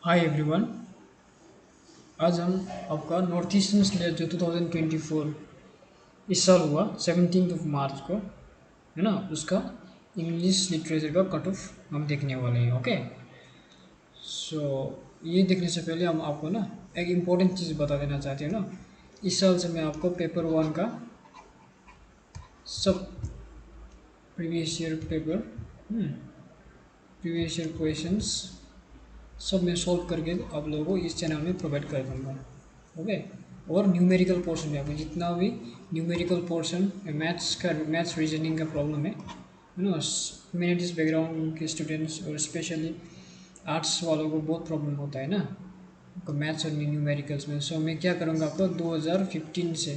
Hi everyone. आज हम आपका नॉर्थ ईस्टर्न स्लेट जो 2024 इस साल हुआ 17 मार्च को, है ना, उसका इंग्लिश लिटरेचर का कट ऑफ हम देखने वाले हैं। ओके, सो ये देखने से पहले हम आपको ना एक इम्पोर्टेंट चीज़ बता देना चाहते हैं ना। इस साल से मैं आपको पेपर वन का सब previous year paper, previous year questions सब मैं सॉल्व करके आप लोगों को इस चैनल में प्रोवाइड कर दूँगा। ओके, और न्यूमेरिकल पोर्शन में आपको जितना भी न्यूमेरिकल पोर्शन मैथ्स रीजनिंग का प्रॉब्लम है ना, ह्यूमैनिटीज़ बैकग्राउंड के स्टूडेंट्स और स्पेशली आर्ट्स वालों को बहुत प्रॉब्लम होता है ना आपको मैथ्स और न्यूमेरिकल्स में। सो मैं क्या करूँगा, आपको 2015 से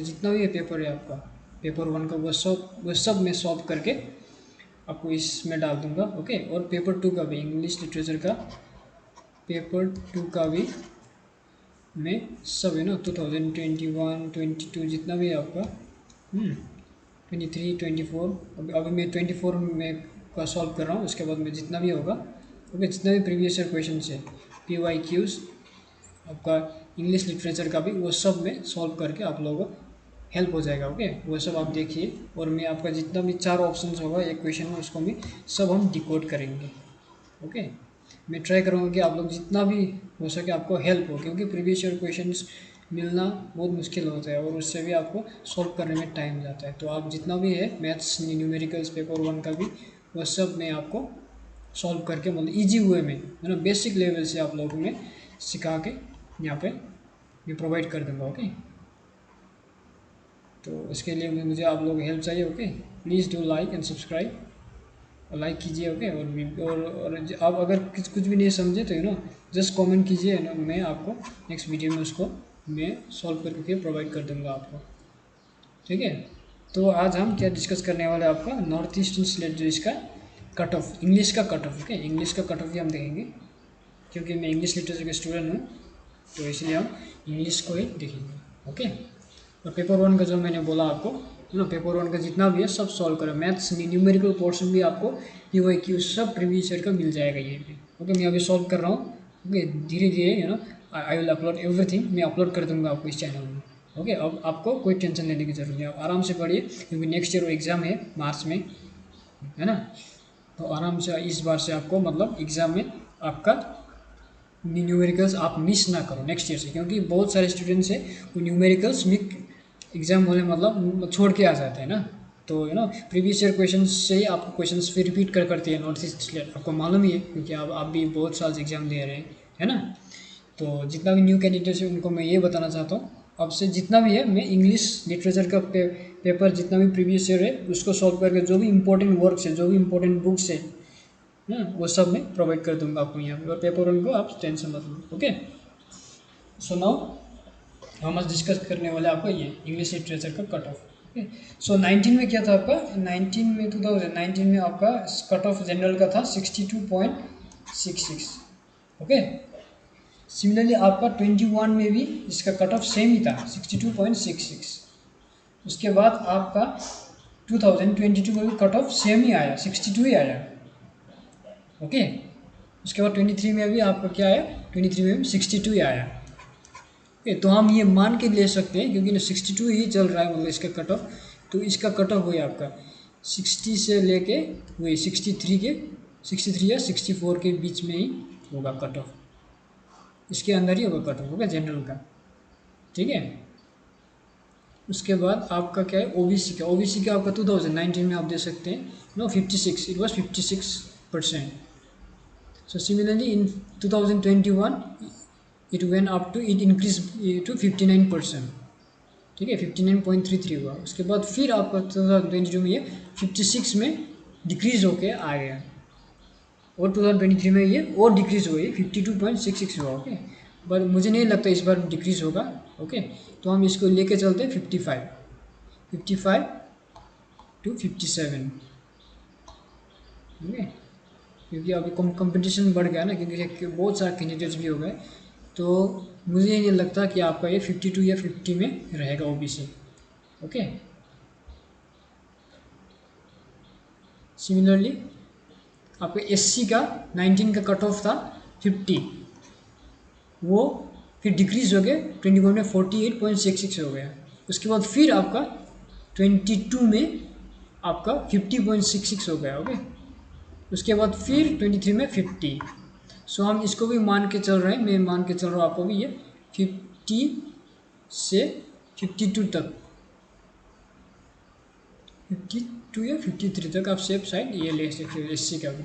जितना भी ये पेपर है आपका पेपर वन का वो सब मैं सॉल्व करके आपको इसमें डाल दूंगा। ओके, और पेपर टू का भी इंग्लिश लिटरेचर का पेपर टू का भी मैं सब है ना 2021-22 जितना भी है आपका 23-24, अभी मैं 24 में का सॉल्व कर रहा हूँ। उसके बाद में जितना भी होगा, ओके, जितना भी प्रीवियस ईयर क्वेश्चन है PYQs आपका इंग्लिश लिटरेचर का भी वो सब में सॉल्व करके आप लोगों को हेल्प हो जाएगा। ओके, वो सब आप देखिए, और मैं आपका जितना भी 4 ऑप्शंस होगा एक क्वेश्चन में उसको भी सब हम डिकोड करेंगे। ओके, मैं ट्राई करूँगा कि आप लोग जितना भी हो सके आपको हेल्प हो, क्योंकि प्रीवियस ईयर क्वेश्चंस मिलना बहुत मुश्किल होता है और उससे भी आपको सॉल्व करने में टाइम जाता है। तो आप जितना भी है मैथ्स न्यूमेरिकल्स पेपर वन का भी वो सब मैं आपको सॉल्व करके मतलब इजी वे में, है ना, बेसिक लेवल से आप लोगों में सिखा के यहाँ पे मैं प्रोवाइड कर दूँगा। ओके, तो इसके लिए मुझे आप लोग हेल्प चाहिए। Okay, please do like and subscribe, like कीजिए। ओके, और आप अगर कुछ भी नहीं समझे तो जस्ट कमेंट कीजिए ना, मैं आपको नेक्स्ट वीडियो में उसको मैं सॉल्व करके प्रोवाइड कर दूंगा आपको। ठीक है, तो आज हम क्या डिस्कस करने वाले हैं, आपका नॉर्थ ईस्टर्न स्लेट जो इसका कट ऑफ इंग्लिश का कट ऑफ। ओके, इंग्लिश का कट ऑफ भी हम देखेंगे क्योंकि मैं इंग्लिश लिटरेचर का स्टूडेंट हूँ, तो इसलिए हम इंग्लिश को ही देखेंगे। ओके, और पेपर वन का जो मैंने बोला आपको, पेपर वन का जितना भी है सब सॉल्व करो। मैथ्स न्यूमेरिकल पोर्शन भी आपको PYQ सब प्रीवियस ईयर का मिल जाएगा ये भी। ओके, मैं अभी सॉल्व कर रहा हूँ। ओके, धीरे धीरे आई विल अपलोड एवरीथिंग, मैं अपलोड कर दूंगा आपको इस चैनल में। ओके, अब आपको कोई टेंशन लेने की जरूरत नहीं, आप आराम से पढ़िए क्योंकि नेक्स्ट ईयर एग्ज़ाम है मार्च में, है ना। तो आराम से इस बार से आपको मतलब एग्ज़ाम में आपका न्यूमेरिकल्स आप मिस ना करो नेक्स्ट ईयर से, क्योंकि बहुत सारे स्टूडेंट्स हैं वो न्यूमेरिकल्स मिक एग्जाम होने मतलब छोड़ के आ जाते हैं ना। तो प्रीवियस ईयर क्वेश्चन से ही आपको क्वेश्चंस फिर रिपीट करते हैं नॉर्थ ईस्ट स्टेट, आपको मालूम ही है क्योंकि आप भी बहुत साल से एग्जाम दे रहे हैं, है ना। तो जितना भी न्यू कैंडिडेट्स है उनको मैं ये बताना चाहता हूँ, अब से जितना भी है मैं इंग्लिश लिटरेचर का पेपर जितना भी प्रीवियस ईयर है उसको सॉल्व करके जो भी इंपॉर्टेंट वर्क्स है, जो भी इंपॉर्टेंट बुक्स है वो सब मैं प्रोवाइड कर दूंगा आपको यहाँ पे, और पेपर वन को आप टेंशन मत लो। ओके, सो नाउ हम आज डिस्कस करने वाले आपका ये इंग्लिश लिटरेचर का कट ऑफ। ओके, सो 19 में क्या था आपका, 19 में 2019 में आपका कट ऑफ जनरल का था 62.66। ओके, सिमिलरली आपका 21 में भी इसका कट ऑफ सेम ही था 62.66। उसके बाद आपका 2022 में भी कट ऑफ सेम ही आया 62 ही आया। ओके, उसके बाद 23 में भी आपका क्या आया, 23 में भी 62 ही आया। ओके, तो हम ये मान के ले सकते हैं क्योंकि 62 ही चल रहा है मतलब इसका कट ऑफ, तो इसका कट ऑफ वही आपका 60 से लेके वही 63 या 64 के बीच में ही होगा कट ऑफ, इसके अंदर ही होगा कट ऑफ होगा जनरल का। ठीक है, उसके बाद आपका क्या है ओबीसी का आपका 2019 में आप दे सकते हैं 56, it was 56%। So similarly in 2021 it went up to it increased to 59%। ठीक है, 59.33 हुआ। उसके बाद फिर आपका 2022 में ये 56 में डिक्रीज होके आ गया, और 2023 में ये और डिक्रीज हुआ, ये 52.66 हुआ। ओके, बट मुझे नहीं लगता इस बार डिक्रीज होगा। ओके, तो हम इसको लेके चलते हैं 55 to 57। ओके, क्योंकि अभी कंपटीशन बढ़ गया ना, क्योंकि बहुत सारे कैंडिडेट्स भी हो गए, तो मुझे नहीं लगता कि आपका ये 52 या 50 में रहेगा ओबीसी। ओके, सिमिलरली आपका एससी का 19 का कट ऑफ था 50, वो फिर डिक्रीज हो गया 21 में 48.66 हो गया। उसके बाद फिर आपका 22 में आपका 50.66 हो गया। ओके, उसके बाद फिर 23 में 50। सो हम इसको भी मान के चल रहे हैं, मैं मान के चल रहा हूँ आपको भी, ये 50 से 52 तक, 52 या 53 तक आप सेफ साइड ये ले सकते हो एससी का भी।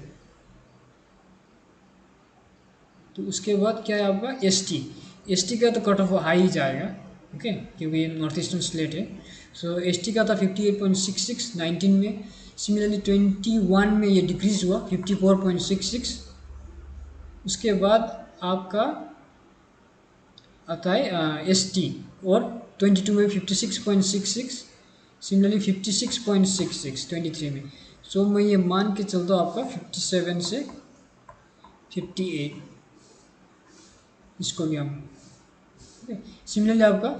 तो उसके बाद क्या है आपका एसटी का तो कट ऑफ हाई जाएगा। ओके, क्योंकि ये नॉर्थ ईस्टर्न स्टेट है। सो एसटी का था 58.66 19 में। सिमिलरली 21 में ये डिक्रीज हुआ 54.66। उसके बाद आपका आता है एसटी, और 22 में 56.66, सिमिलरली 56.66 23 में। सो मैं ये मान के चलता हूँ आपका 57 से 58, इसको भी हम सिमिलरली आपका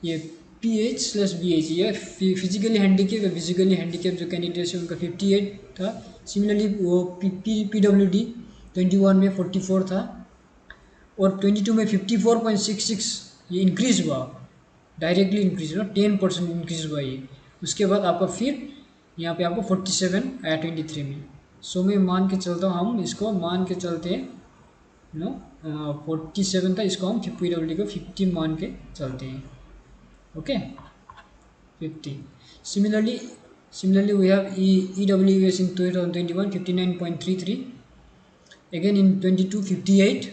ये PH स्लैश BH, ये फिजिकली हैंडीकेप या फिजिकली हैंडीकेप जो कैंडिडेट्स है उनका 58 था। सिमिलरली वो PWD 21 में 44 था, और 22 में 54.66 ये इंक्रीज हुआ, डायरेक्टली इंक्रीज हुआ, 10% इंक्रीज हुआ ये। उसके बाद आपका फिर यहाँ पे आपको 47 आया 23 में। सो मैं मान के चलता हूँ, हम इसको मान के चलते हैं 47 था, इसको हम PWD को 50 मान के चलते हैं। Okay, 50। Similarly we have EWS in 2021 59.33, again in 22 58,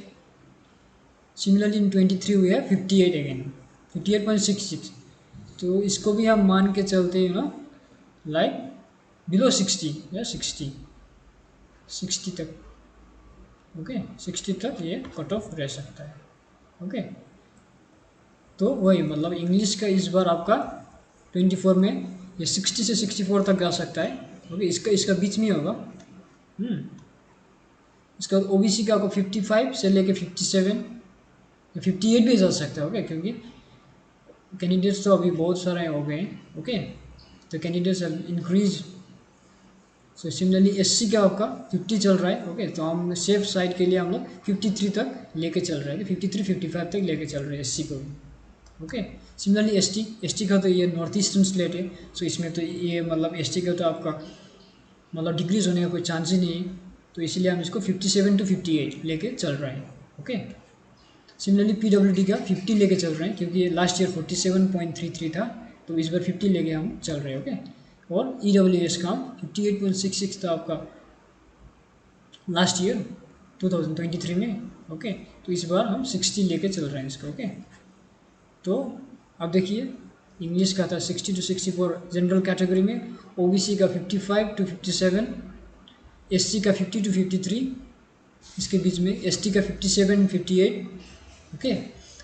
similarly in 23 we have 58 again 58.66। तो इसको भी हम मान के चलते हैं लाइक बिलो 60 या 60 तक। ओके, 60 तक ये कट ऑफ रह सकता है। ओके, तो वही मतलब इंग्लिश का इस बार आपका 24 में ये 60 से 64 तक जा सकता है। ओके, इसका बीच में होगा। इसका ओबीसी का आपको 55 से लेके 57 या 58 भी जा सकता है। ओके, क्योंकि कैंडिडेट्स तो अभी बहुत सारे हो गए हैं। ओके, तो candidates increase. So similarly SC का आपका 50 चल रहा है। ओके, तो हम सेफ साइड के लिए हम लोग 53 तक लेके चल रहे हैं, 53 55 तक लेके चल रहे हैं एससी को भी। ओके, सिमिलरली एसटी का तो ये नॉर्थ ईस्टर्न स्टेट है। सो इसमें तो ये मतलब एसटी का तो आपका मतलब डिक्रीज होने का कोई चांस ही नहीं है, तो इसीलिए हम इसको 57 to 58 लेके चल रहे हैं। ओके, सिमिलरली PWD का 50 लेके चल रहे हैं, क्योंकि लास्ट ईयर 47.33 था, तो इस बार 50 लेके हम चल रहे हैं। ओके, और EWS का 58.66 था आपका लास्ट ईयर 2023 में। ओके, तो इस बार हम 60 लेके चल रहे हैं इसको। ओके, तो अब देखिए इंग्लिश का था 60 to 64 जनरल कैटेगरी में, ओबीसी का 55 to 57, एससी का 50 to 53, इसके बीच में एसटी का 57 58। ओके,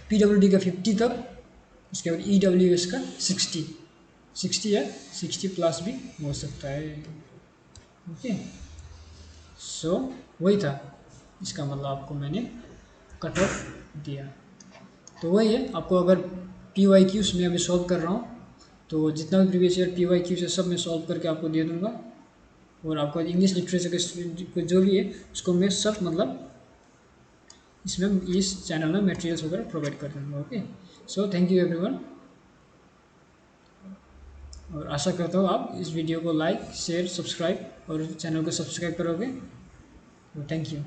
PWD का 50 तक, इसके बाद EWS का 60 या 60 प्लस भी हो सकता है। ओके, सो वही था, इसका मतलब आपको मैंने कट ऑफ दिया। तो वही है, आपको अगर PYQs मैं अभी सॉल्व कर रहा हूँ, तो जितना भी प्रीवियस ईयर PYQs है सब मैं सॉल्व करके आपको दे दूँगा, और आपको इंग्लिश लिटरेचर का जो भी है उसको मैं सब मतलब इसमें इस चैनल में मटेरियल्स वगैरह प्रोवाइड कर दूँगा। Okay, so thank you everyone, और आशा करता हूँ आप इस वीडियो को लाइक शेयर सब्सक्राइब और चैनल को सब्सक्राइब करोगे। Thank you.